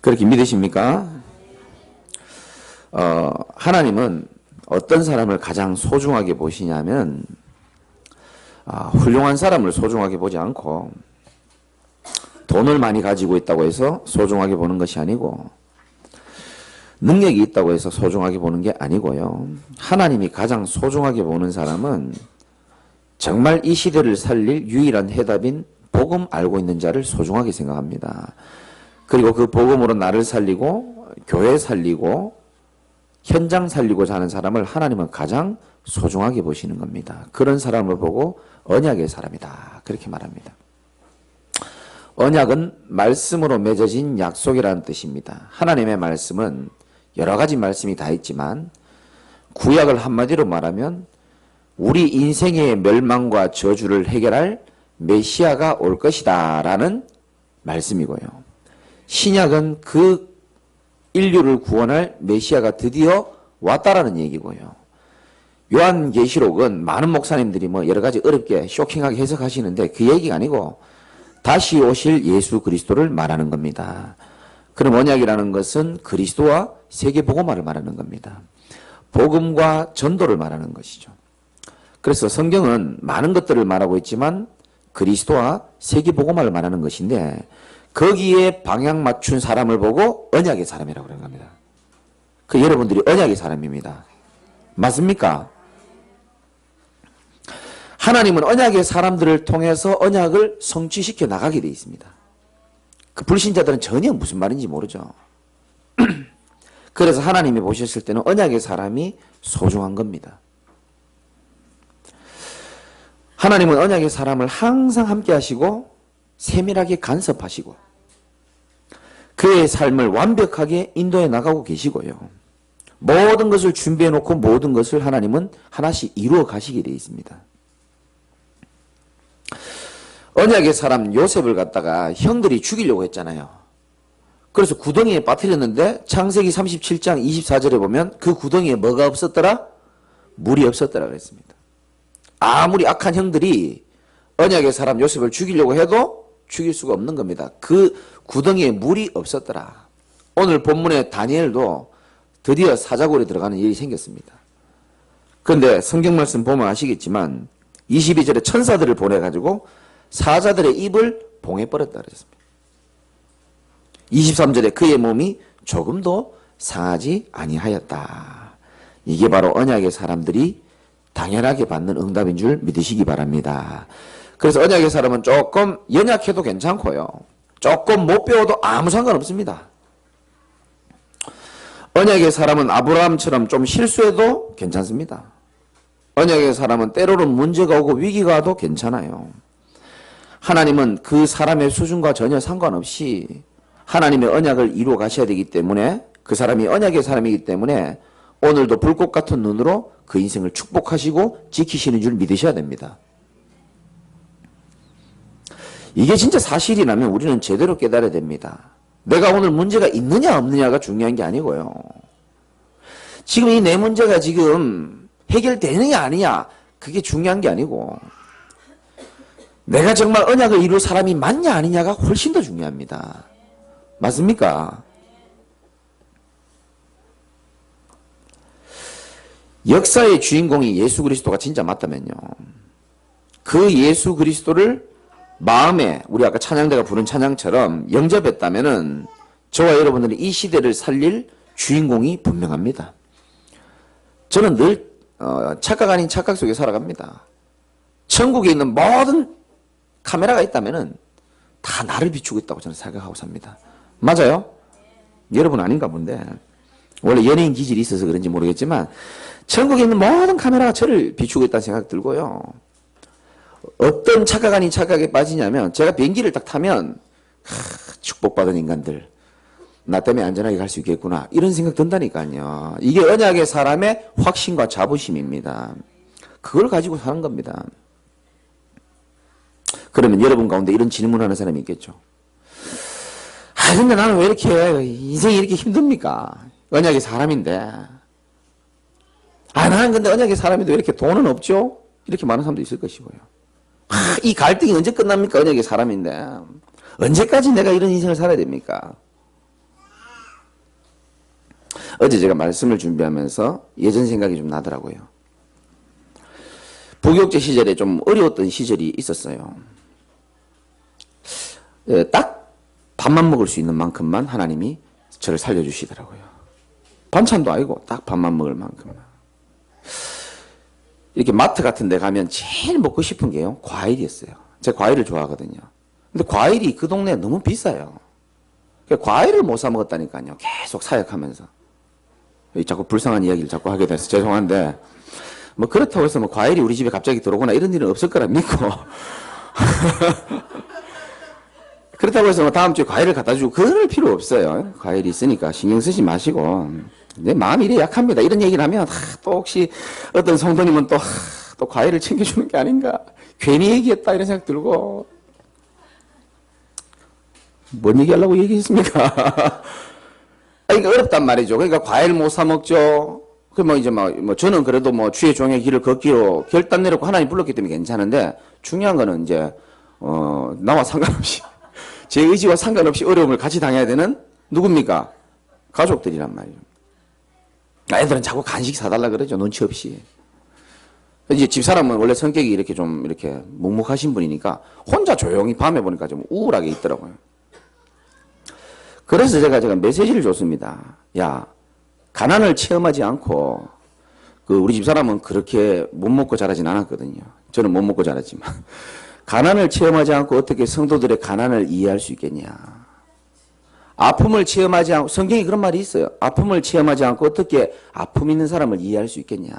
그렇게 믿으십니까? 하나님은 어떤 사람을 가장 소중하게 보시냐면 훌륭한 사람을 소중하게 보지 않고 돈을 많이 가지고 있다고 해서 소중하게 보는 것이 아니고 능력이 있다고 해서 소중하게 보는 게 아니고요. 하나님이 가장 소중하게 보는 사람은 정말 이 시대를 살릴 유일한 해답인 복음 알고 있는 자를 소중하게 생각합니다. 그리고 그 복음으로 나를 살리고 교회 살리고 현장 살리고자 하는 사람을 하나님은 가장 소중하게 보시는 겁니다. 그런 사람을 보고 언약의 사람이다. 그렇게 말합니다. 언약은 말씀으로 맺어진 약속이라는 뜻입니다. 하나님의 말씀은 여러 가지 말씀이 다 있지만 구약을 한마디로 말하면 우리 인생의 멸망과 저주를 해결할 메시아가 올 것이다 라는 말씀이고요. 신약은 그 인류를 구원할 메시아가 드디어 왔다라는 얘기고요. 요한계시록은 많은 목사님들이 여러 가지 어렵게 쇼킹하게 해석하시는데 그 얘기가 아니고 다시 오실 예수 그리스도를 말하는 겁니다. 그럼 언약이라는 것은 그리스도와 세계복음화를 말하는 겁니다. 복음과 전도를 말하는 것이죠. 그래서 성경은 많은 것들을 말하고 있지만 그리스도와 세계복음화를 말하는 것인데 거기에 방향 맞춘 사람을 보고 언약의 사람이라고 그러는 겁니다. 그 여러분들이 언약의 사람입니다. 맞습니까? 하나님은 언약의 사람들을 통해서 언약을 성취시켜 나가게 되어 있습니다. 그 불신자들은 전혀 무슨 말인지 모르죠. 그래서 하나님이 보셨을 때는 언약의 사람이 소중한 겁니다. 하나님은 언약의 사람을 항상 함께 하시고 세밀하게 간섭하시고 그의 삶을 완벽하게 인도해 나가고 계시고요. 모든 것을 준비해 놓고 모든 것을 하나님은 하나씩 이루어 가시게 되어 있습니다. 언약의 사람 요셉을 갖다가 형들이 죽이려고 했잖아요. 그래서 구덩이에 빠뜨렸는데 창세기 37장 24절에 보면 그 구덩이에 뭐가 없었더라? 물이 없었더라 그랬습니다. 아무리 악한 형들이 언약의 사람 요셉을 죽이려고 해도 죽일 수가 없는 겁니다. 그 구덩이에 물이 없었더라. 오늘 본문의 다니엘도 드디어 사자굴에 들어가는 일이 생겼습니다. 그런데 성경 말씀 보면 아시겠지만 22절에 천사들을 보내가지고 사자들의 입을 봉해버렸다 그랬습니다. 23절에 그의 몸이 조금도 상하지 아니하였다. 이게 바로 언약의 사람들이 당연하게 받는 응답인 줄 믿으시기 바랍니다. 그래서 언약의 사람은 조금 연약해도 괜찮고요. 조금 못 배워도 아무 상관없습니다. 언약의 사람은 아브라함처럼 좀 실수해도 괜찮습니다. 언약의 사람은 때로는 문제가 오고 위기가 와도 괜찮아요. 하나님은 그 사람의 수준과 전혀 상관없이 하나님의 언약을 이루어 가셔야 되기 때문에 그 사람이 언약의 사람이기 때문에 오늘도 불꽃 같은 눈으로 그 인생을 축복하시고 지키시는 줄 믿으셔야 됩니다. 이게 진짜 사실이라면 우리는 제대로 깨달아야 됩니다. 내가 오늘 문제가 있느냐 없느냐가 중요한 게 아니고요. 지금 이 내 문제가 지금 해결되느냐 아니냐 그게 중요한 게 아니고 내가 정말 언약을 이룰 사람이 맞냐 아니냐가 훨씬 더 중요합니다. 맞습니까? 역사의 주인공이 예수 그리스도가 진짜 맞다면요. 그 예수 그리스도를 마음에 우리 아까 찬양대가 부른 찬양처럼 영접했다면은 저와 여러분들이 이 시대를 살릴 주인공이 분명합니다. 저는 늘 착각 아닌 착각 속에 살아갑니다. 천국에 있는 모든 카메라가 있다면은 다 나를 비추고 있다고 저는 생각하고 삽니다. 맞아요? 여러분 아닌가 본데 원래 연예인 기질이 있어서 그런지 모르겠지만 천국에 있는 모든 카메라가 저를 비추고 있다는 생각 들고요. 어떤 착각 아닌 착각에 빠지냐면 제가 비행기를 딱 타면 축복받은 인간들 나 때문에 안전하게 갈 수 있겠구나 이런 생각 든다니까요. 이게 언약의 사람의 확신과 자부심입니다. 그걸 가지고 사는 겁니다. 그러면 여러분 가운데 이런 질문하는 사람이 있겠죠. 근데 나는 왜 이렇게 인생이 이렇게 힘듭니까? 언약의 사람인데. 나는 근데 언약의 사람인데 왜 이렇게 돈은 없죠? 이렇게 많은 사람도 있을 것이고요. 이 갈등이 언제 끝납니까? 언약의 사람인데. 언제까지 내가 이런 인생을 살아야 됩니까? 어제 제가 말씀을 준비하면서 예전 생각이 좀 나더라고요. 부교육제 시절에 좀 어려웠던 시절이 있었어요. 딱 밥만 먹을 수 있는 만큼만 하나님이 저를 살려주시더라고요. 반찬도 아니고 딱 밥만 먹을 만큼만. 이렇게 마트 같은 데 가면 제일 먹고 싶은 게요, 과일이었어요. 제가 과일을 좋아하거든요. 근데 과일이 그 동네에 너무 비싸요. 과일을 못 사 먹었다니까요. 계속 사역하면서. 자꾸 불쌍한 이야기를 자꾸 하게 돼서 죄송한데, 뭐 그렇다고 해서 뭐 과일이 우리 집에 갑자기 들어오거나 이런 일은 없을 거라 믿고. 그렇다고 해서 뭐 다음 주에 과일을 갖다 주고 그럴 필요 없어요. 과일이 있으니까 신경 쓰지 마시고. 내 마음이 이래 약합니다. 이런 얘기를 하면 또 혹시 어떤 성도님은 또 과일을 챙겨주는 게 아닌가. 괜히 얘기했다 이런 생각 들고. 뭔 얘기하려고 얘기했습니까? 그러니까 어렵단 말이죠. 그러니까 과일 못 사 먹죠. 그럼 이제 뭐 저는 그래도 뭐 주의 종의 길을 걷기로 결단 내렸고 하나님 불렀기 때문에 괜찮은데 중요한 거는 이제 나와 상관없이 제 의지와 상관없이 어려움을 같이 당해야 되는 누굽니까? 가족들이란 말이에요. 애들은 자꾸 간식 사달라 그러죠. 눈치 없이. 이제 집사람은 원래 성격이 이렇게 좀 이렇게 묵묵하신 분이니까 혼자 조용히 밤에 보니까 좀 우울하게 있더라고요. 그래서 제가 메시지를 줬습니다. 야, 가난을 체험하지 않고, 우리 집사람은 그렇게 못 먹고 자라진 않았거든요. 저는 못 먹고 자랐지만. 가난을 체험하지 않고 어떻게 성도들의 가난을 이해할 수 있겠냐. 아픔을 체험하지 않고, 성경에 그런 말이 있어요. 아픔을 체험하지 않고 어떻게 아픔 있는 사람을 이해할 수 있겠냐.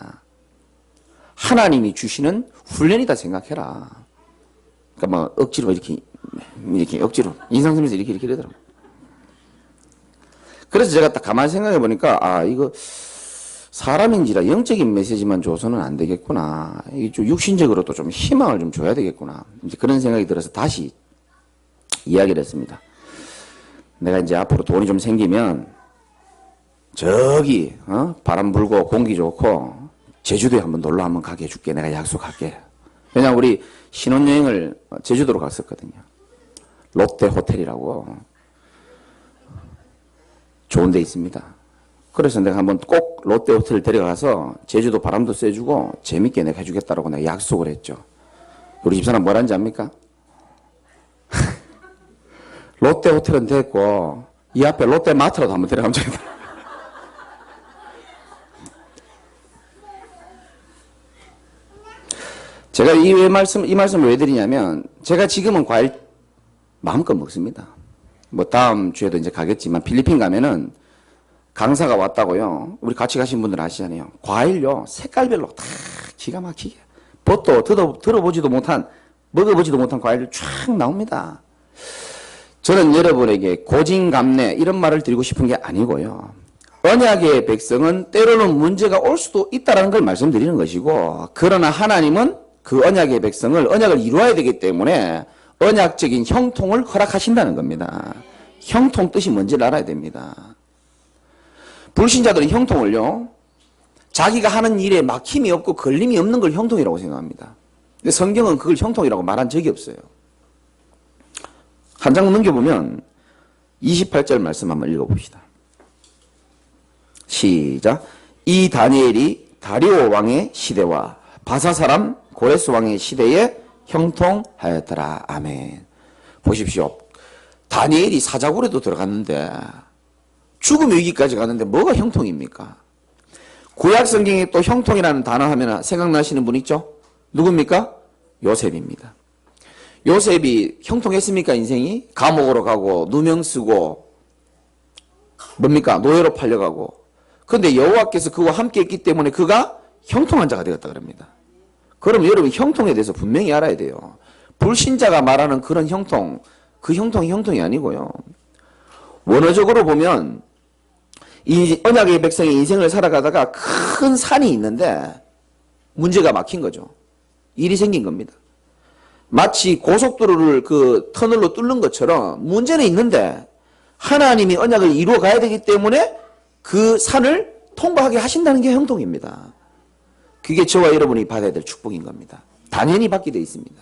하나님이 주시는 훈련이다 생각해라. 그러니까 뭐 억지로 이렇게 억지로 인상 쓰면서 이렇게 이러더라고요. 그래서 제가 딱 가만히 생각해 보니까 이거 사람인지라 영적인 메시지만 줘서는 안 되겠구나. 이게 좀 육신적으로도 좀 희망을 좀 줘야 되겠구나. 이제 그런 생각이 들어서 다시 이야기를 했습니다. 내가 이제 앞으로 돈이 좀 생기면 저기 바람 불고 공기 좋고 제주도에 한번 놀러 한번 가게 해줄게. 내가 약속할게. 왜냐면 우리 신혼여행을 제주도로 갔었거든요. 롯데 호텔이라고 좋은 데 있습니다. 그래서 내가 한번 꼭 롯데 호텔 데려가서 제주도 바람도 쐬주고 재밌게 내가 해주겠다라고 내가 약속을 했죠. 우리 집사람 뭐라는지 압니까? 롯데 호텔은 됐고 이 앞에 롯데 마트라도 한번 데려가면 좋겠다. 제가 이 말씀을 왜 드리냐면 제가 지금은 과일 마음껏 먹습니다. 뭐 다음 주에도 이제 가겠지만 필리핀 가면은 강사가 왔다고요. 우리 같이 가신 분들 아시잖아요. 과일요 색깔별로 다 기가 막히게 벗도 들어보지도 못한 먹어보지도 못한 과일을 쫙 나옵니다. 저는 여러분에게 고진감래 이런 말을 드리고 싶은 게 아니고요. 언약의 백성은 때로는 문제가 올 수도 있다는 걸 말씀드리는 것이고 그러나 하나님은 그 언약의 백성을 언약을 이루어야 되기 때문에 언약적인 형통을 허락하신다는 겁니다. 형통 뜻이 뭔지를 알아야 됩니다. 불신자들은 형통을요, 자기가 하는 일에 막힘이 없고 걸림이 없는 걸 형통이라고 생각합니다. 근데 성경은 그걸 형통이라고 말한 적이 없어요. 한 장 넘겨보면 28절 말씀 한번 읽어봅시다. 시작. 이 다니엘이 다리오 왕의 시대와 바사 사람 고레스 왕의 시대에 형통하였더라. 아멘. 보십시오. 다니엘이 사자굴에도 들어갔는데 죽음의 위기까지 갔는데 뭐가 형통입니까? 구약 성경에 또 형통이라는 단어 하면 생각나시는 분 있죠? 누굽니까? 요셉입니다. 요셉이 형통했습니까? 인생이? 감옥으로 가고 누명 쓰고 뭡니까? 노예로 팔려가고. 그런데 여호와께서 그와 함께 했기 때문에 그가 형통한 자가 되었다 그럽니다. 그럼 여러분 형통에 대해서 분명히 알아야 돼요. 불신자가 말하는 그런 형통, 그 형통이 형통이 아니고요. 원어적으로 보면 이 언약의 백성의 인생을 살아가다가 큰 산이 있는데 문제가 막힌 거죠. 일이 생긴 겁니다. 마치 고속도로를 그 터널로 뚫는 것처럼 문제는 있는데 하나님이 언약을 이루어 가야 되기 때문에 그 산을 통과하게 하신다는 게 형통입니다. 그게 저와 여러분이 받아야 될 축복인 겁니다. 당연히 받게 되어 있습니다.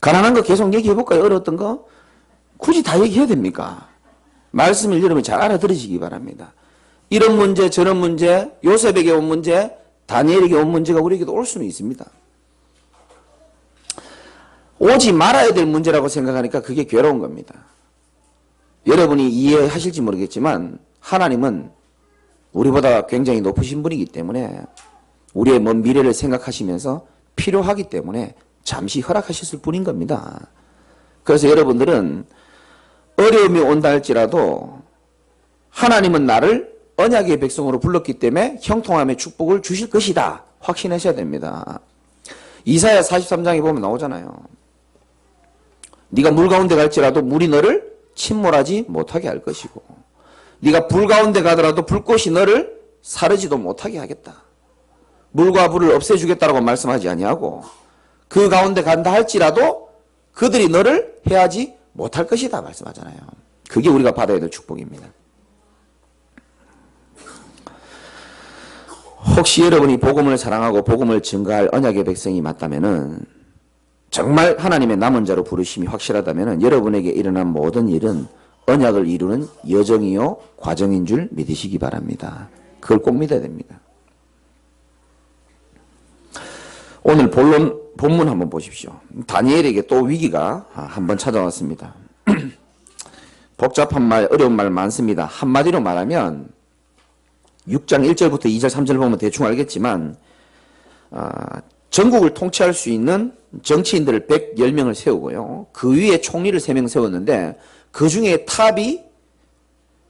가난한 거 계속 얘기해 볼까요? 어려웠던 거? 굳이 다 얘기해야 됩니까? 말씀을 여러분이 잘 알아들으시기 바랍니다. 이런 문제 저런 문제, 요셉에게 온 문제, 다니엘에게 온 문제가 우리에게도 올 수는 있습니다. 오지 말아야 될 문제라고 생각하니까 그게 괴로운 겁니다. 여러분이 이해하실지 모르겠지만 하나님은 우리보다 굉장히 높으신 분이기 때문에 우리의 먼 미래를 생각하시면서 필요하기 때문에 잠시 허락하셨을 뿐인 겁니다. 그래서 여러분들은 어려움이 온다 할지라도 하나님은 나를 언약의 백성으로 불렀기 때문에 형통함의 축복을 주실 것이다. 확신하셔야 됩니다. 이사야 43장에 보면 나오잖아요. 네가 물 가운데 갈지라도 물이 너를 침몰하지 못하게 할 것이고 네가 불 가운데 가더라도 불꽃이 너를 사르지도 못하게 하겠다. 물과 불을 없애주겠다라고 말씀하지 아니하고 그 가운데 간다 할지라도 그들이 너를 해하지 못할 것이다 말씀하잖아요. 그게 우리가 받아야 될 축복입니다. 혹시 여러분이 복음을 사랑하고 복음을 증거할 언약의 백성이 맞다면은 정말 하나님의 남은 자로 부르심이 확실하다면은 여러분에게 일어난 모든 일은 언약을 이루는 여정이요 과정인 줄 믿으시기 바랍니다. 그걸 꼭 믿어야 됩니다. 오늘 본문 한번 보십시오. 다니엘에게 또 위기가 한번 찾아왔습니다. 복잡한 말, 어려운 말 많습니다. 한마디로 말하면 6장 1절부터 2절, 3절 보면 대충 알겠지만 전국을 통치할 수 있는 정치인들을 110명을 세우고요. 그 위에 총리를 3명 세웠는데 그 중에 탑이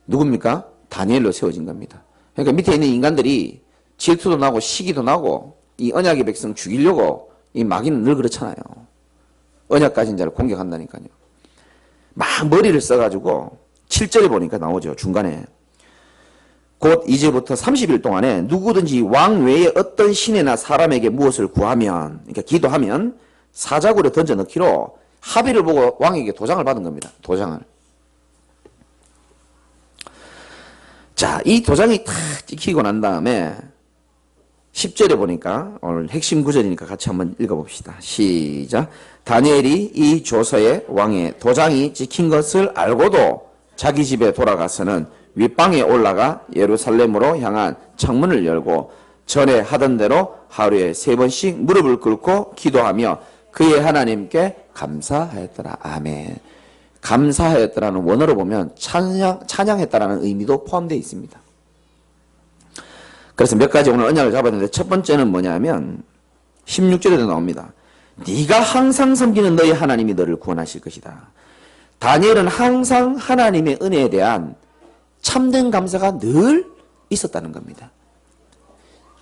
누굽니까? 다니엘로 세워진 겁니다. 그러니까 밑에 있는 인간들이 질투도 나고 시기도 나고 이 언약의 백성 죽이려고 이 마귀는 늘 그렇잖아요. 언약 가진 자를 공격한다니까요. 막 머리를 써가지고 7절에 보니까 나오죠. 중간에. 곧 이제부터 30일 동안에 누구든지 왕 외에 어떤 신이나 사람에게 무엇을 구하면, 그러니까 기도하면 사자굴에 던져 넣기로 합의를 보고 왕에게 도장을 받은 겁니다. 도장을. 자, 이 도장이 탁 찍히고 난 다음에 10절에 보니까 오늘 핵심 구절이니까 같이 한번 읽어봅시다. 시작. 다니엘이 이 조서에 왕의 도장이 찍힌 것을 알고도 자기 집에 돌아가서는 윗방에 올라가 예루살렘으로 향한 창문을 열고 전에 하던 대로 하루에 3번씩 무릎을 꿇고 기도하며 그의 하나님께 감사하였더라. 아멘. 감사하였더라는 원어로 보면 찬양했다라는 의미도 포함되어 있습니다. 그래서 몇 가지 오늘 언약을 잡았는데 첫 번째는 뭐냐면 16절에도 나옵니다. 네가 항상 섬기는 너의 하나님이 너를 구원하실 것이다. 다니엘은 항상 하나님의 은혜에 대한 참된 감사가 늘 있었다는 겁니다.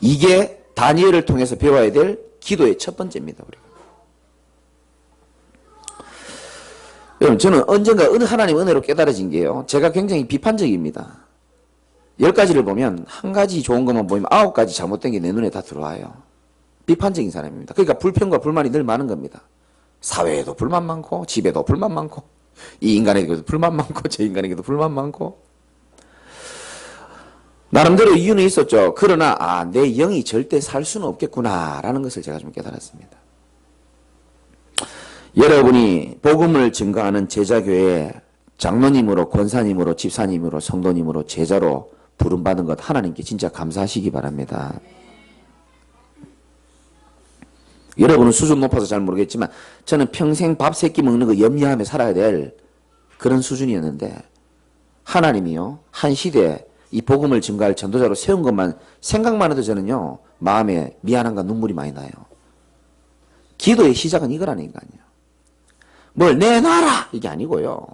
이게 다니엘을 통해서 배워야 될 기도의 첫 번째입니다. 우리가. 여러분 저는 언젠가 하나님 은혜로 깨달아진 게요. 제가 굉장히 비판적입니다. 10가지를 보면 한 가지 좋은 것만 보이면 9가지 잘못된 게 내 눈에 다 들어와요. 비판적인 사람입니다. 그러니까 불평과 불만이 늘 많은 겁니다. 사회에도 불만 많고 집에도 불만 많고 이 인간에게도 불만 많고 저 인간에게도 불만 많고 나름대로 이유는 있었죠. 그러나 내 영이 절대 살 수는 없겠구나 라는 것을 제가 좀 깨달았습니다. 여러분이 복음을 증거하는 제자교회 장로님으로 권사님으로 집사님으로 성도님으로 제자로 부름받은 것 하나님께 진짜 감사하시기 바랍니다. 여러분은 수준 높아서 잘 모르겠지만 저는 평생 밥 3끼 먹는 거 염려하며 살아야 될 그런 수준이었는데 하나님이요 한 시대에 이 복음을 증거할 전도자로 세운 것만 생각만 해도 저는요 마음에 미안함과 눈물이 많이 나요. 기도의 시작은 이거라니까요. 뭘 내놔라 이게 아니고요.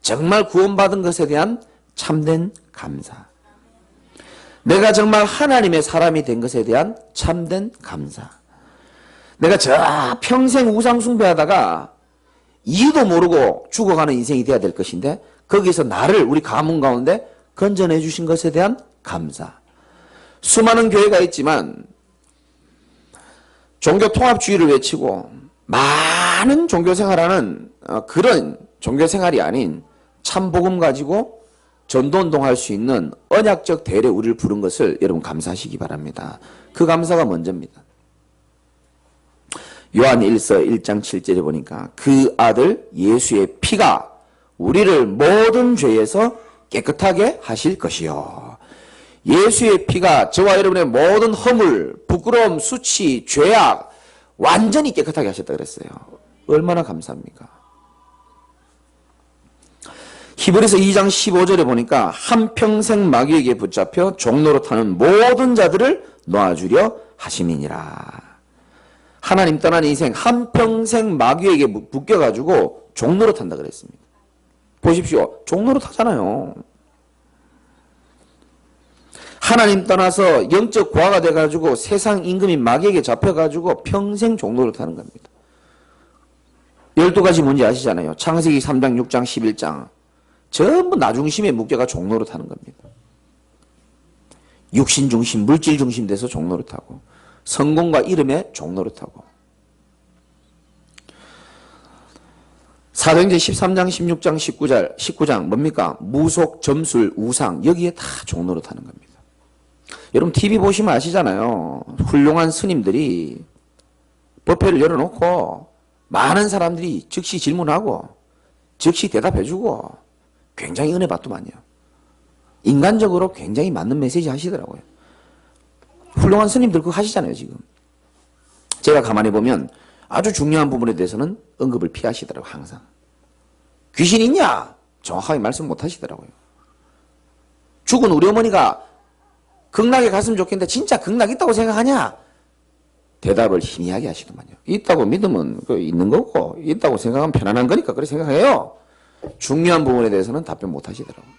정말 구원받은 것에 대한 참된 감사. 내가 정말 하나님의 사람이 된 것에 대한 참된 감사. 내가 저 평생 우상 숭배하다가 이유도 모르고 죽어가는 인생이 돼야 될 것인데 거기서 나를 우리 가문 가운데 건져내 주신 것에 대한 감사. 수많은 교회가 있지만 종교통합주의를 외치고 많은 종교생활하는 그런 종교생활이 아닌 참복음 가지고 전도운동할 수 있는 언약적 대례 우리를 부른 것을 여러분 감사하시기 바랍니다. 그 감사가 먼저입니다. 요한 1서 1장 7절에 보니까 그 아들 예수의 피가 우리를 모든 죄에서 깨끗하게 하실 것이요. 예수의 피가 저와 여러분의 모든 허물, 부끄러움, 수치, 죄악 완전히 깨끗하게 하셨다 그랬어요. 얼마나 감사합니까? 히브리서 2장 15절에 보니까 한평생 마귀에게 붙잡혀 종로로 타는 모든 자들을 놓아주려 하심이니라. 하나님 떠난 인생 한평생 마귀에게 묶여가지고 종로로 탄다 그랬습니다. 보십시오. 종로로 타잖아요. 하나님 떠나서 영적 고아가 돼가지고 세상 임금인 마귀에게 잡혀가지고 평생 종로로 타는 겁니다. 12가지 문제 아시잖아요. 창세기 3장, 6장, 11장. 전부 나 중심에 묶여가 종로로 타는 겁니다. 육신 중심, 물질 중심 돼서 종로로 타고 성공과 이름에 종로로 타고 사도행전 13장, 16장, 19장 뭡니까? 무속, 점술, 우상 여기에 다 종로로 타는 겁니다. 여러분 TV 보시면 아시잖아요. 훌륭한 스님들이 법회를 열어놓고 많은 사람들이 즉시 질문하고 즉시 대답해주고 굉장히 은혜 받더만요. 인간적으로 굉장히 맞는 메시지 하시더라고요. 훌륭한 스님들 그거 하시잖아요 지금. 제가 가만히 보면 아주 중요한 부분에 대해서는 언급을 피하시더라고요. 항상. 귀신 있냐? 정확하게 말씀 못 하시더라고요. 죽은 우리 어머니가 극락에 갔으면 좋겠는데 진짜 극락 있다고 생각하냐? 대답을 희미하게 하시더만요. 있다고 믿으면 있는 거고 있다고 생각하면 편안한 거니까 그렇게 생각해요. 중요한 부분에 대해서는 답변 못 하시더라고요.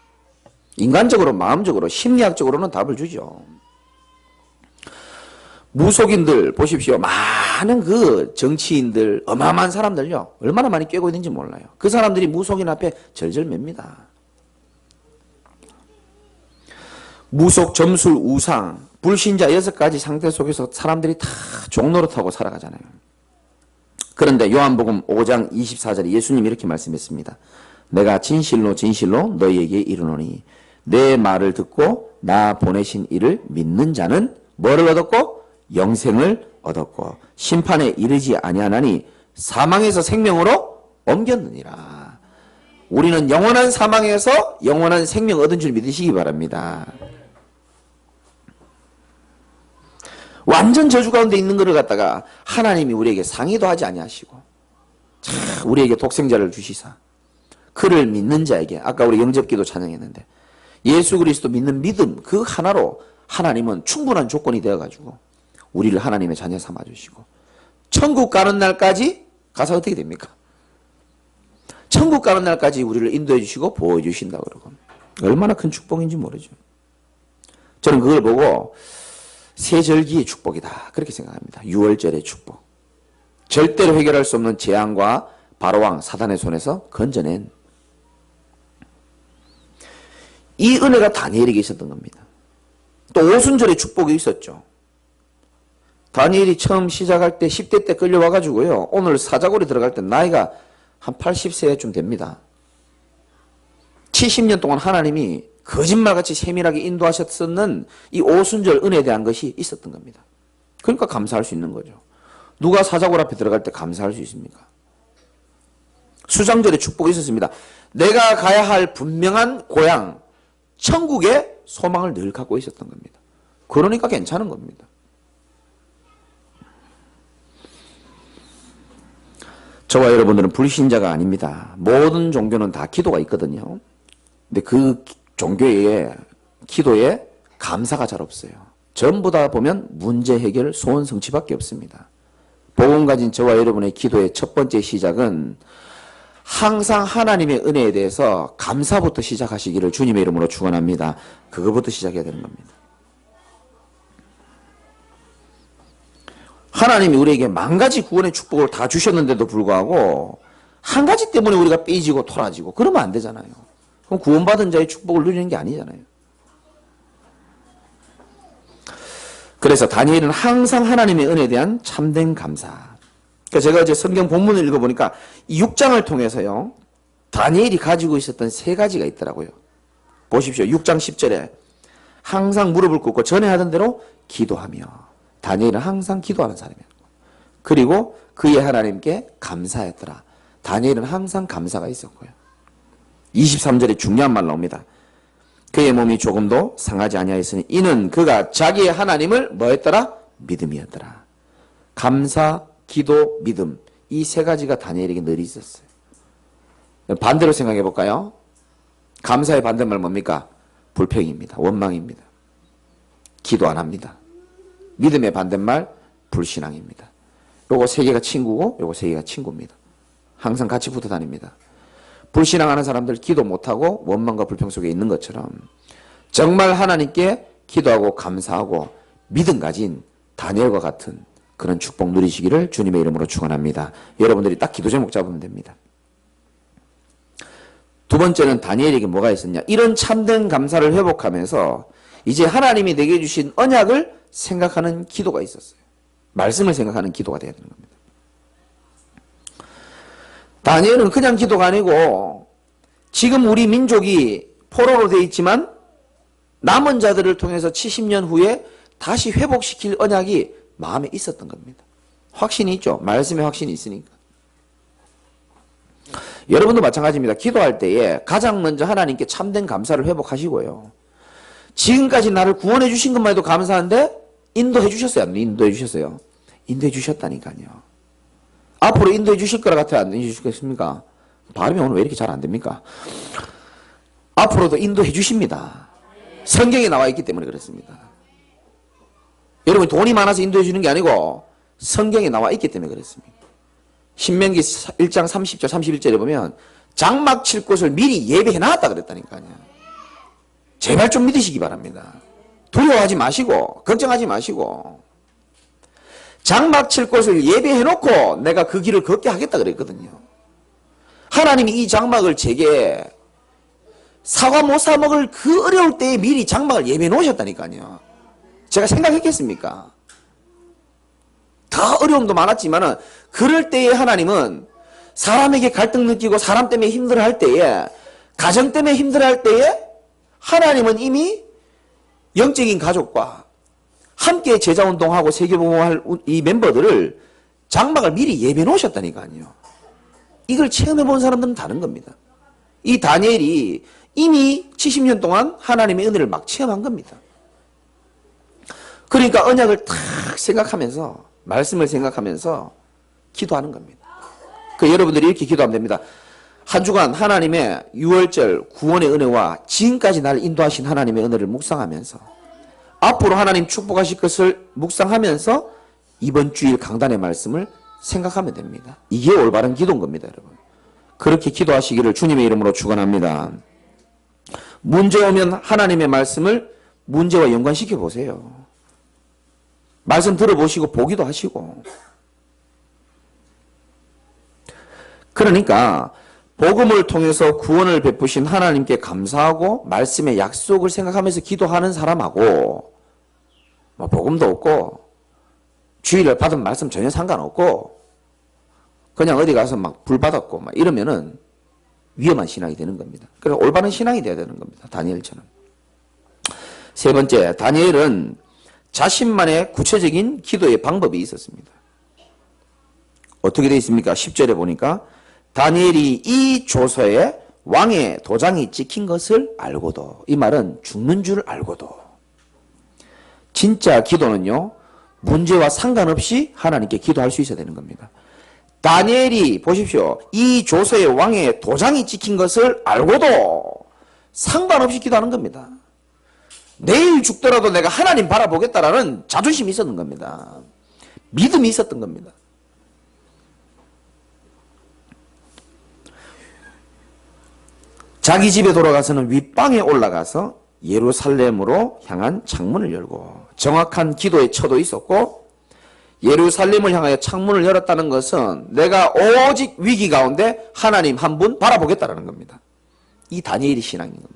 인간적으로 마음적으로 심리학적으로는 답을 주죠. 무속인들 보십시오. 많은 그 정치인들 어마어마한 사람들요. 얼마나 많이 꿰고 있는지 몰라요. 그 사람들이 무속인 앞에 절절 맵니다. 무속, 점술, 우상, 불신자 6가지 상태 속에서 사람들이 다 종로로 타고 살아가잖아요. 그런데 요한복음 5장 24절에 예수님이 이렇게 말씀했습니다. 내가 진실로 진실로 너희에게 이르노니 내 말을 듣고 나 보내신 이를 믿는 자는 뭐를 얻었고? 영생을 얻었고 심판에 이르지 아니하나니 사망에서 생명으로 옮겼느니라. 우리는 영원한 사망에서 영원한 생명 얻은 줄 믿으시기 바랍니다. 완전 저주 가운데 있는 것을 갖다가 하나님이 우리에게 상의도 하지 아니하시고 우리에게 독생자를 주시사 그를 믿는 자에게 아까 우리 영접기도 찬양했는데 예수 그리스도 믿는 믿음 그 하나로 하나님은 충분한 조건이 되어가지고 우리를 하나님의 자녀 삼아주시고 천국 가는 날까지 가서 어떻게 됩니까? 천국 가는 날까지 우리를 인도해 주시고 보호해 주신다고 그러고 얼마나 큰 축복인지 모르죠. 저는 그걸 보고 세절기의 축복이다 그렇게 생각합니다. 유월절의 축복. 절대로 해결할 수 없는 재앙과 바로왕 사단의 손에서 건져낸 이 은혜가 다니엘에게 있었던 겁니다. 또 오순절의 축복이 있었죠. 다니엘이 처음 시작할 때 10대 때 끌려와가지고요. 오늘 사자골에 들어갈 때 나이가 한 80세쯤 됩니다. 70년 동안 하나님이 거짓말같이 세밀하게 인도하셨었는 이 오순절 은혜에 대한 것이 있었던 겁니다. 그러니까 감사할 수 있는 거죠. 누가 사자골 앞에 들어갈 때 감사할 수 있습니까? 수장절의 축복이 있었습니다. 내가 가야 할 분명한 고향, 천국의 소망을 늘 갖고 있었던 겁니다. 그러니까 괜찮은 겁니다. 저와 여러분들은 불신자가 아닙니다. 모든 종교는 다 기도가 있거든요. 근데 그 종교의 기도에 감사가 잘 없어요. 전부 다 보면 문제 해결, 소원 성취밖에 없습니다. 복음 가진 저와 여러분의 기도의 첫 번째 시작은 항상 하나님의 은혜에 대해서 감사부터 시작하시기를 주님의 이름으로 축원합니다. 그거부터 시작해야 되는 겁니다. 하나님이 우리에게 만 가지 구원의 축복을 다 주셨는데도 불구하고 한 가지 때문에 우리가 삐지고 토라지고 그러면 안 되잖아요. 그럼 구원받은 자의 축복을 누리는 게 아니잖아요. 그래서 다니엘은 항상 하나님의 은혜에 대한 참된 감사. 그러니까 제가 이제 성경 본문을 읽어보니까 이 6장을 통해서요. 다니엘이 가지고 있었던 3가지가 있더라고요. 보십시오. 6장 10절에 항상 무릎을 꿇고 전에 하던 대로 기도하며 다니엘은 항상 기도하는 사람이에요. 그리고 그의 하나님께 감사했더라. 다니엘은 항상 감사가 있었고요. 23절에 중요한 말 나옵니다. 그의 몸이 조금도 상하지 아니하였으니 이는 그가 자기의 하나님을 뭐했더라? 믿음이었더라. 감사, 기도, 믿음. 이 세 가지가 다니엘에게 늘 있었어요. 반대로 생각해 볼까요? 감사의 반대말 뭡니까? 불평입니다. 원망입니다. 기도 안 합니다. 믿음의 반대말 불신앙입니다. 요거 세 개가 친구고 요거 세 개가 친구입니다. 항상 같이 붙어 다닙니다. 불신앙하는 사람들 기도 못하고 원망과 불평 속에 있는 것처럼 정말 하나님께 기도하고 감사하고 믿음 가진 다니엘과 같은 그런 축복 누리시기를 주님의 이름으로 축원합니다. 여러분들이 딱 기도 제목 잡으면 됩니다. 두 번째는 다니엘에게 뭐가 있었냐? 이런 참된 감사를 회복하면서 이제 하나님이 내게 주신 언약을 생각하는 기도가 있었어요. 말씀을 생각하는 기도가 되어야 되는 겁니다. 다니엘은 그냥 기도가 아니고 지금 우리 민족이 포로로 되어 있지만 남은 자들을 통해서 70년 후에 다시 회복시킬 언약이 마음에 있었던 겁니다. 확신이 있죠. 말씀에 확신이 있으니까. 여러분도 마찬가지입니다. 기도할 때에 가장 먼저 하나님께 참된 감사를 회복하시고요. 지금까지 나를 구원해 주신 것만 해도 감사한데 인도해 주셨어요? 안 인도해 주셨어요? 인도해 주셨다니까요. 앞으로 인도해 주실 거라 같아요? 안 인도해 주시겠습니까? 발음이 오늘 왜 이렇게 잘 안 됩니까? 앞으로도 인도해 주십니다. 성경에 나와 있기 때문에 그렇습니다. 여러분 돈이 많아서 인도해 주는 게 아니고 성경에 나와 있기 때문에 그렇습니다. 신명기 1장 30절 31절에 보면 장막 칠 곳을 미리 예배해 놨다 그랬다니까요. 제발 좀 믿으시기 바랍니다. 두려워하지 마시고 걱정하지 마시고 장막 칠 곳을 예배해 놓고 내가 그 길을 걷게 하겠다 그랬거든요. 하나님이 이 장막을 제게 사과 못 사 먹을 그 어려울 때에 미리 장막을 예배해 놓으셨다니까요. 제가 생각했겠습니까? 더 어려움도 많았지만은 그럴 때에 하나님은 사람에게 갈등 느끼고 사람 때문에 힘들어할 때에 가정 때문에 힘들어할 때에 하나님은 이미 영적인 가족과 함께 제자운동하고 세계복음할 이 멤버들을 장막을 미리 예배해 놓으셨다니까요. 이걸 체험해 본 사람들은 다른 겁니다. 이 다니엘이 이미 70년 동안 하나님의 은혜를 막 체험한 겁니다. 그러니까 언약을 탁 생각하면서 말씀을 생각하면서 기도하는 겁니다. 그 여러분들이 이렇게 기도하면 됩니다. 한 주간 하나님의 유월절 구원의 은혜와 지금까지 나를 인도하신 하나님의 은혜를 묵상하면서 앞으로 하나님 축복하실 것을 묵상하면서 이번 주일 강단의 말씀을 생각하면 됩니다. 이게 올바른 기도인 겁니다, 여러분. 그렇게 기도하시기를 주님의 이름으로 축원합니다. 문제 오면 하나님의 말씀을 문제와 연관시켜 보세요. 말씀 들어보시고 보기도 하시고. 그러니까 복음을 통해서 구원을 베푸신 하나님께 감사하고 말씀의 약속을 생각하면서 기도하는 사람하고 뭐 복음도 없고 주일을 받은 말씀 전혀 상관없고 그냥 어디 가서 막 불 받았고 막 이러면은 위험한 신앙이 되는 겁니다. 그래서 올바른 신앙이 돼야 되는 겁니다. 다니엘처럼. 세 번째, 다니엘은 자신만의 구체적인 기도의 방법이 있었습니다. 어떻게 되어 있습니까? 10절에 보니까 다니엘이 이 조서에 왕의 도장이 찍힌 것을 알고도, 이 말은 죽는 줄 알고도. 진짜 기도는요, 문제와 상관없이 하나님께 기도할 수 있어야 되는 겁니다. 다니엘이 보십시오. 이 조서에 왕의 도장이 찍힌 것을 알고도 상관없이 기도하는 겁니다. 내일 죽더라도 내가 하나님 바라보겠다라는 자존심이 있었던 겁니다. 믿음이 있었던 겁니다. 자기 집에 돌아가서는 윗방에 올라가서 예루살렘으로 향한 창문을 열고 정확한 기도의 처도 있었고 예루살렘을 향하여 창문을 열었다는 것은 내가 오직 위기 가운데 하나님 한 분 바라보겠다라는 겁니다. 이 다니엘이 신앙인 겁니다.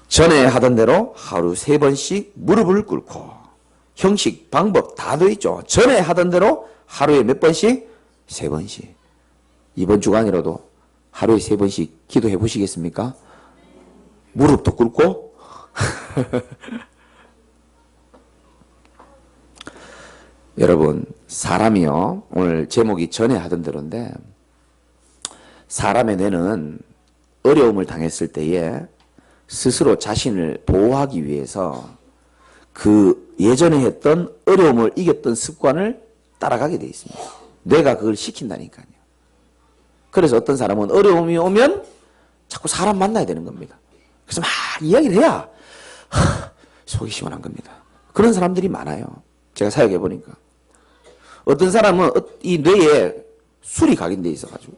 전에 하던 대로 하루 3번씩 무릎을 꿇고 형식, 방법 다 돼 있죠. 전에 하던 대로 하루에 몇 번씩? 3번씩. 이번 주간이라도 하루에 3번씩 기도해 보시겠습니까? 무릎도 꿇고 여러분 사람이요 오늘 제목이 전에 하던 대로인데 사람의 뇌는 어려움을 당했을 때에 스스로 자신을 보호하기 위해서 그 예전에 했던 어려움을 이겼던 습관을 따라가게 돼 있습니다. 뇌가 그걸 시킨다니까요. 그래서 어떤 사람은 어려움이 오면 자꾸 사람 만나야 되는 겁니다. 그래서 막 이야기를 해야 속이 시원한 겁니다. 그런 사람들이 많아요. 제가 사역해 보니까. 어떤 사람은 이 뇌에 술이 각인돼 있어가지고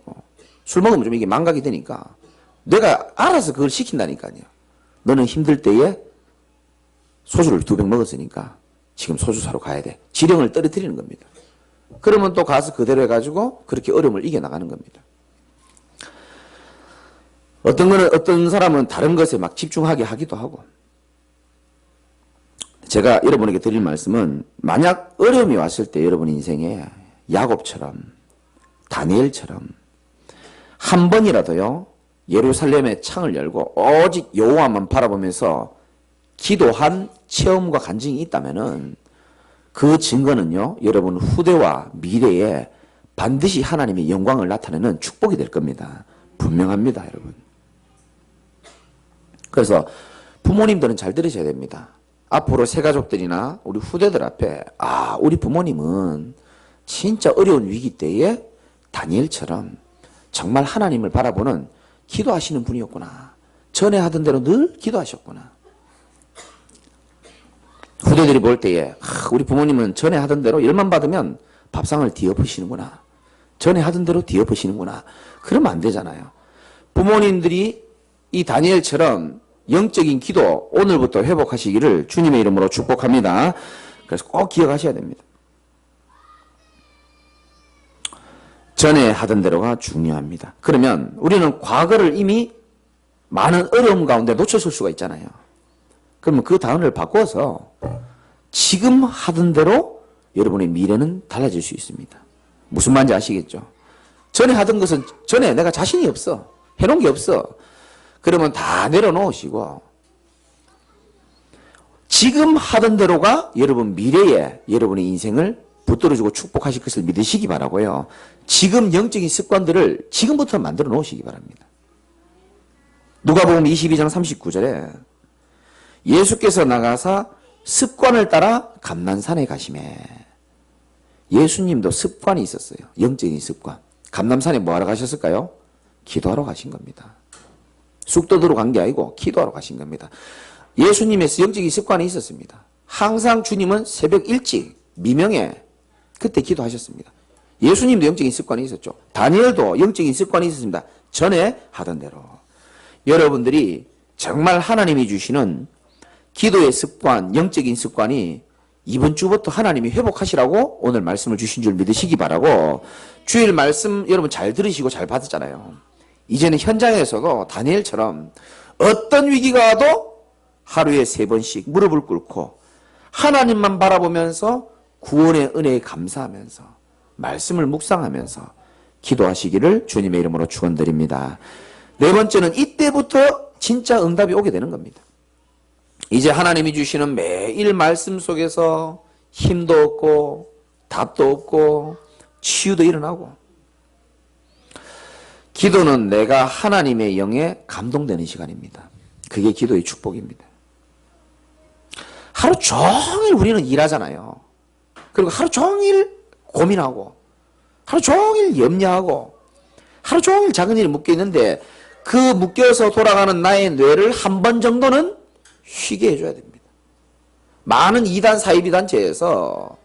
술 먹으면 좀 이게 망각이 되니까 뇌가 알아서 그걸 시킨다니까요. 너는 힘들 때에 소주를 2병 먹었으니까 지금 소주 사러 가야 돼. 지령을 떨어뜨리는 겁니다. 그러면 또 가서 그대로 해가지고 그렇게 어려움을 이겨나가는 겁니다. 어떤 사람은 다른 것에 막 집중하게 하기도 하고. 제가 여러분에게 드릴 말씀은 만약 어려움이 왔을 때 여러분 인생에 야곱처럼 다니엘처럼 한 번이라도요 예루살렘의 창을 열고 오직 여호와만 바라보면서 기도한 체험과 간증이 있다면은 그 증거는요 여러분 후대와 미래에 반드시 하나님의 영광을 나타내는 축복이 될 겁니다. 분명합니다, 여러분. 그래서 부모님들은 잘 들으셔야 됩니다. 앞으로 새가족들이나 우리 후대들 앞에 우리 부모님은 진짜 어려운 위기 때에 다니엘처럼 정말 하나님을 바라보는 기도하시는 분이었구나. 전에 하던 대로 늘 기도하셨구나. 후대들이 볼 때에 우리 부모님은 전에 하던 대로 열만 받으면 밥상을 뒤엎으시는구나. 전에 하던 대로 뒤엎으시는구나. 그러면 안 되잖아요. 부모님들이 이 다니엘처럼 영적인 기도 오늘부터 회복하시기를 주님의 이름으로 축복합니다. 그래서 꼭 기억하셔야 됩니다. 전에 하던 대로가 중요합니다. 그러면 우리는 과거를 이미 많은 어려움 가운데 놓쳤을 수가 있잖아요. 그러면 그 단어를 바꿔서 지금 하던 대로 여러분의 미래는 달라질 수 있습니다. 무슨 말인지 아시겠죠? 전에 하던 것은 전에 내가 자신이 없어. 해놓은 게 없어. 그러면 다 내려놓으시고 지금 하던 대로가 여러분 미래에 여러분의 인생을 붙들어주고 축복하실 것을 믿으시기 바라고요. 지금 영적인 습관들을 지금부터 만들어 놓으시기 바랍니다. 누가복음 22장 39절에 예수께서 나가사 습관을 따라 감난산에 가시매. 예수님도 습관이 있었어요. 영적인 습관. 감난산에 뭐하러 가셨을까요? 기도하러 가신 겁니다. 쑥 떠들어 간 게 아니고 기도하러 가신 겁니다. 예수님의 영적인 습관이 있었습니다. 항상 주님은 새벽 일찍 미명에 그때 기도하셨습니다. 예수님도 영적인 습관이 있었죠. 다니엘도 영적인 습관이 있었습니다. 전에 하던 대로. 여러분들이 정말 하나님이 주시는 기도의 습관, 영적인 습관이 이번 주부터 하나님이 회복하시라고 오늘 말씀을 주신 줄 믿으시기 바라고, 주일 말씀 여러분 잘 들으시고 잘 받았잖아요. 이제는 현장에서도 다니엘처럼 어떤 위기가 와도 하루에 3번씩 무릎을 꿇고 하나님만 바라보면서 구원의 은혜에 감사하면서 말씀을 묵상하면서 기도하시기를 주님의 이름으로 축원드립니다. 네 번째는 이때부터 진짜 응답이 오게 되는 겁니다. 이제 하나님이 주시는 매일 말씀 속에서 힘도 없고 답도 없고 치유도 일어나고, 기도는 내가 하나님의 영에 감동되는 시간입니다. 그게 기도의 축복입니다. 하루 종일 우리는 일하잖아요. 그리고 하루 종일 고민하고 하루 종일 염려하고 하루 종일 작은 일이 묶여 있는데, 그 묶여서 돌아가는 나의 뇌를 한 번 정도는 쉬게 해줘야 됩니다. 많은 이단 사이비 단체에서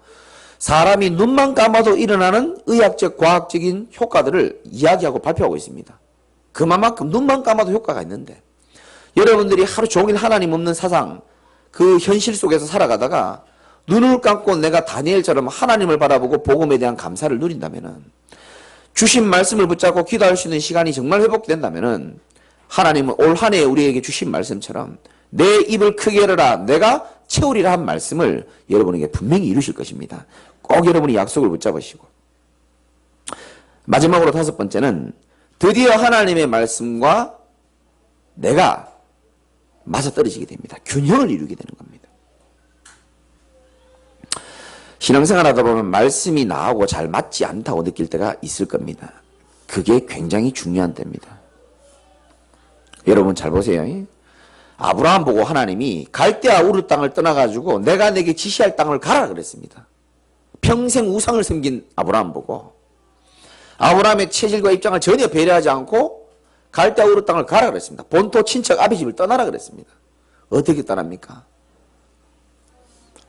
사람이 눈만 감아도 일어나는 의학적 과학적인 효과들을 이야기하고 발표하고 있습니다. 그만큼 눈만 감아도 효과가 있는데, 여러분들이 하루 종일 하나님 없는 사상, 그 현실 속에서 살아가다가 눈을 감고 내가 다니엘처럼 하나님을 바라보고 복음에 대한 감사를 누린다면은, 주신 말씀을 붙잡고 기도할 수 있는 시간이 정말 회복된다면은, 하나님은 올 한 해 우리에게 주신 말씀처럼 내 입을 크게 열어라 내가 채우리라 한 말씀을 여러분에게 분명히 이루실 것입니다. 꼭 여러분이 약속을 붙잡으시고, 마지막으로 5번째는 드디어 하나님의 말씀과 내가 맞아떨어지게 됩니다. 균형을 이루게 되는 겁니다. 신앙생활 하다 보면 말씀이 나하고 잘 맞지 않다고 느낄 때가 있을 겁니다. 그게 굉장히 중요한 때입니다. 여러분 잘 보세요. 아브라함 보고 하나님이 갈대아 우르 땅을 떠나가지고 내가 내게 지시할 땅을 가라 그랬습니다. 평생 우상을 섬긴 아브라함 보고 아브라함의 체질과 입장을 전혀 배려하지 않고 갈대아 우르 땅을 가라 그랬습니다. 본토 친척 아비집을 떠나라 그랬습니다. 어떻게 떠납니까?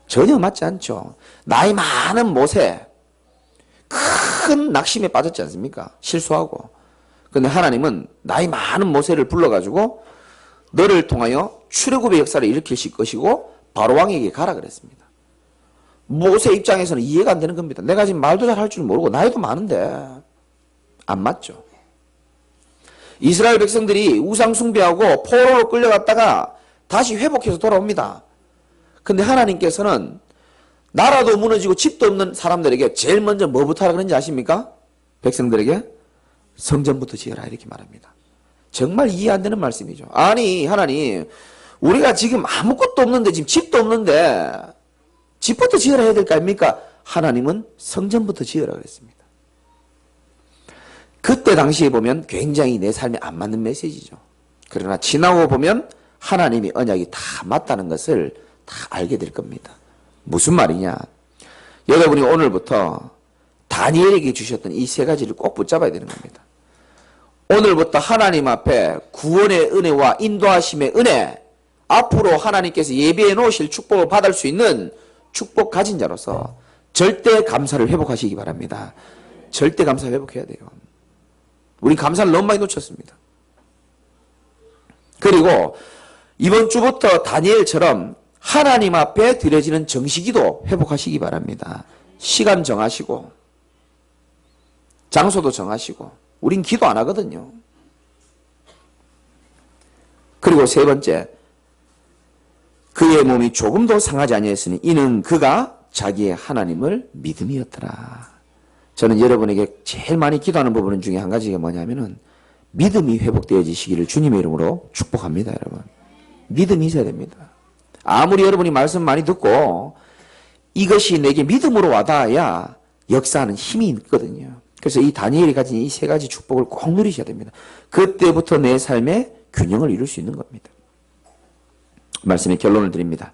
전혀 맞지 않죠. 나이 많은 모세 큰 낙심에 빠졌지 않습니까? 실수하고. 근데 하나님은 나이 많은 모세를 불러가지고 너를 통하여 출애굽의 역사를 일으키실 것이고 바로왕에게 가라 그랬습니다. 모세 입장에서는 이해가 안 되는 겁니다. 내가 지금 말도 잘 할 줄 모르고 나이도 많은데 안 맞죠. 이스라엘 백성들이 우상 숭배하고 포로로 끌려갔다가 다시 회복해서 돌아옵니다. 근데 하나님께서는 나라도 무너지고 집도 없는 사람들에게 제일 먼저 뭐부터 하라 그런지 아십니까? 백성들에게 성전부터 지어라 이렇게 말합니다. 정말 이해 안 되는 말씀이죠. 아니 하나님 우리가 지금 아무것도 없는데 지금 집도 없는데 집부터 지어라 해야 될 거 아닙니까? 하나님은 성전부터 지어라 그랬습니다. 그때 당시에 보면 굉장히 내 삶에 안 맞는 메시지죠. 그러나 지나고 보면 하나님의 언약이 다 맞다는 것을 다 알게 될 겁니다. 무슨 말이냐? 여러분이 오늘부터 다니엘에게 주셨던 이 세 가지를 꼭 붙잡아야 되는 겁니다. 오늘부터 하나님 앞에 구원의 은혜와 인도하심의 은혜, 앞으로 하나님께서 예비해 놓으실 축복을 받을 수 있는 축복 가진 자로서 절대 감사를 회복하시기 바랍니다. 절대 감사 회복해야 돼요. 우리 감사를 너무 많이 놓쳤습니다. 그리고 이번 주부터 다니엘처럼 하나님 앞에 드려지는 정식기도 회복하시기 바랍니다. 시간 정하시고 장소도 정하시고 우린 기도 안 하거든요. 그리고 세 번째, 그의 몸이 조금도 상하지 아니했으니 이는 그가 자기의 하나님을 믿음이었더라. 저는 여러분에게 제일 많이 기도하는 부분 중에 한 가지가 뭐냐면은 믿음이 회복되어지시기를 주님의 이름으로 축복합니다. 여러분 믿음이 있어야 됩니다. 아무리 여러분이 말씀 많이 듣고 이것이 내게 믿음으로 와닿아야 역사하는 힘이 있거든요. 그래서 이 다니엘이 가진 이 세 가지 축복을 꼭 누리셔야 됩니다. 그때부터 내 삶에 균형을 이룰 수 있는 겁니다. 말씀의 결론을 드립니다.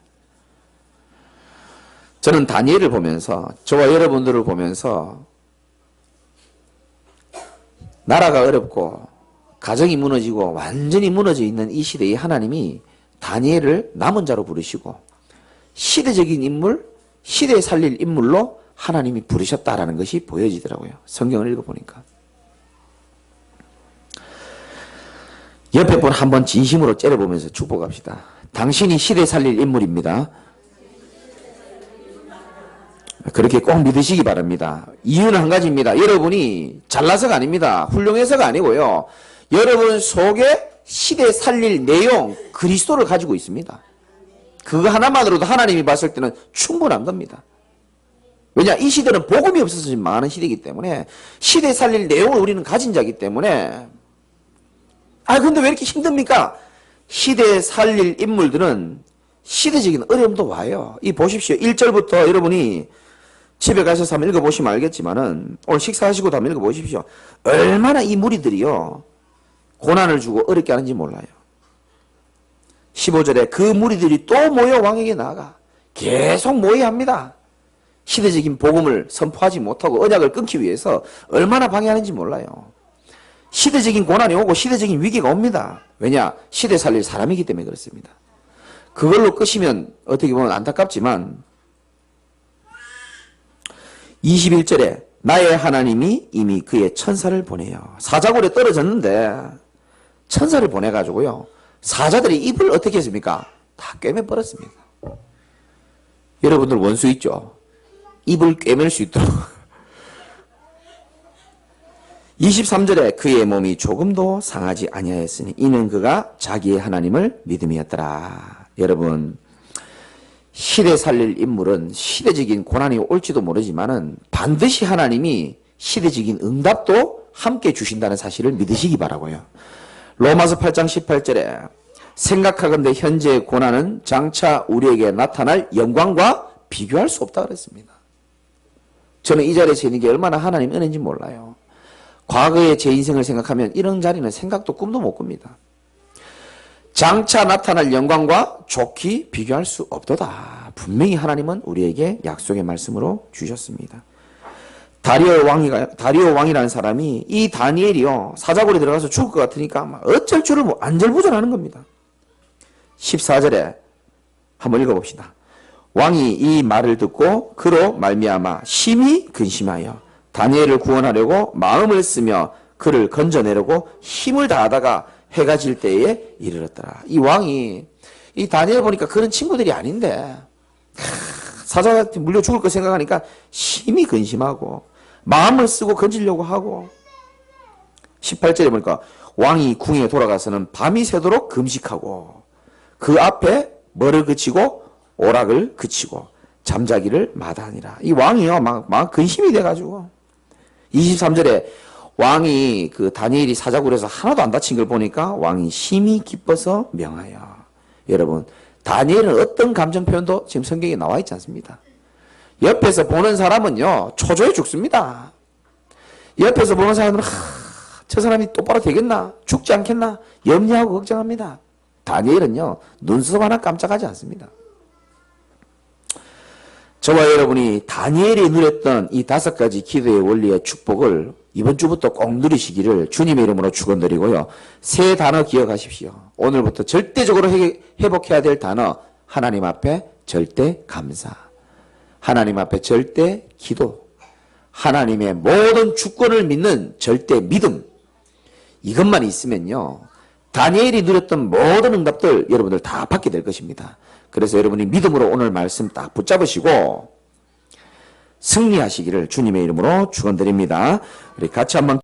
저는 다니엘을 보면서 저와 여러분들을 보면서 나라가 어렵고 가정이 무너지고 완전히 무너져 있는 이 시대에 하나님이 다니엘을 남은 자로 부르시고 시대적인 인물, 시대에 살릴 인물로 하나님이 부르셨다라는 것이 보여지더라고요. 성경을 읽어보니까. 옆에 분 한번 진심으로 째려보면서 축복합시다. 당신이 시대에 살릴 인물입니다. 그렇게 꼭 믿으시기 바랍니다. 이유는 한 가지입니다. 여러분이 잘나서가 아닙니다. 훌륭해서가 아니고요. 여러분 속에 시대에 살릴 내용, 그리스도를 가지고 있습니다. 그거 하나만으로도 하나님이 봤을 때는 충분한 겁니다. 왜냐? 이 시대는 복음이 없어서 지금 망하는 시대이기 때문에 시대에 살릴 내용을 우리는 가진 자이기 때문에 근데 왜 이렇게 힘듭니까? 시대에 살릴 인물들은 시대적인 어려움도 와요. 이 보십시오. 1절부터 여러분이 집에 가셔서 한번 읽어보시면 알겠지만은 오늘 식사하시고도 한번 읽어보십시오. 얼마나 이 무리들이요 고난을 주고 어렵게 하는지 몰라요. 15절에 그 무리들이 또 모여 왕에게 나아가 계속 모여야 합니다. 시대적인 복음을 선포하지 못하고 언약을 끊기 위해서 얼마나 방해하는지 몰라요. 시대적인 고난이 오고 시대적인 위기가 옵니다. 왜냐? 시대 살릴 사람이기 때문에 그렇습니다. 그걸로 끝이면 어떻게 보면 안타깝지만 21절에 나의 하나님이 이미 그의 천사를 보내요. 사자굴에 떨어졌는데 천사를 보내가지고요. 사자들이 입을 어떻게 했습니까? 다 꿰매버렸습니다. 여러분들 원수 있죠? 입을 꿰맬 수 있도록. 23절에 그의 몸이 조금도 상하지 아니하였으니 이는 그가 자기의 하나님을 믿음이었더라. 여러분 시대 살릴 인물은 시대적인 고난이 올지도 모르지만은 반드시 하나님이 시대적인 응답도 함께 주신다는 사실을 믿으시기 바라고요. 로마서 8장 18절에 생각하건대 현재의 고난은 장차 우리에게 나타날 영광과 비교할 수 없다 그랬습니다. 저는 이 자리에 있는 게 얼마나 하나님 은혜인지 몰라요. 과거의 제 인생을 생각하면 이런 자리는 생각도 꿈도 못 꿉니다. 장차 나타날 영광과 좋게 비교할 수 없도다. 분명히 하나님은 우리에게 약속의 말씀으로 주셨습니다. 다리오 왕이라는 사람이 이 다니엘이요 사자굴에 들어가서 죽을 것 같으니까 어쩔 줄을 안절부절하는 겁니다. 14절에 한번 읽어봅시다. 왕이 이 말을 듣고 그로 말미암아 심히 근심하여 다니엘을 구원하려고 마음을 쓰며 그를 건져내려고 힘을 다하다가 해가 질 때에 이르렀더라. 이 왕이 이 다니엘 보니까 그런 친구들이 아닌데 사자한테 물려 죽을 거 생각하니까 심히 근심하고 마음을 쓰고 건지려고 하고 18절에 보니까 왕이 궁에 돌아가서는 밤이 새도록 금식하고 그 앞에 뭐를 그치고 오락을 그치고 잠자기를 마다하니라. 이 왕이요 막 근심이 돼가지고 23절에 왕이 그 다니엘이 사자굴에서 하나도 안 다친 걸 보니까 왕이 심히 기뻐서 명하여. 여러분 다니엘은 어떤 감정 표현도 지금 성경에 나와 있지 않습니다. 옆에서 보는 사람은요 초조해 죽습니다. 옆에서 보는 사람은 저 사람이 똑바로 되겠나 죽지 않겠나 염려하고 걱정합니다. 다니엘은요 눈썹 하나 깜짝하지 않습니다. 저와 여러분이 다니엘이 누렸던 이 5가지 기도의 원리의 축복을 이번 주부터 꼭 누리시기를 주님의 이름으로 축원드리고요. 세 단어 기억하십시오. 오늘부터 절대적으로 회복해야 될 단어 하나님 앞에 절대 감사, 하나님 앞에 절대 기도, 하나님의 모든 주권을 믿는 절대 믿음. 이것만 있으면요 다니엘이 누렸던 모든 응답들 여러분들 다 받게 될 것입니다. 그래서 여러분이 믿음으로 오늘 말씀 딱 붙잡으시고 승리하시기를 주님의 이름으로 축원드립니다. 우리 같이 한번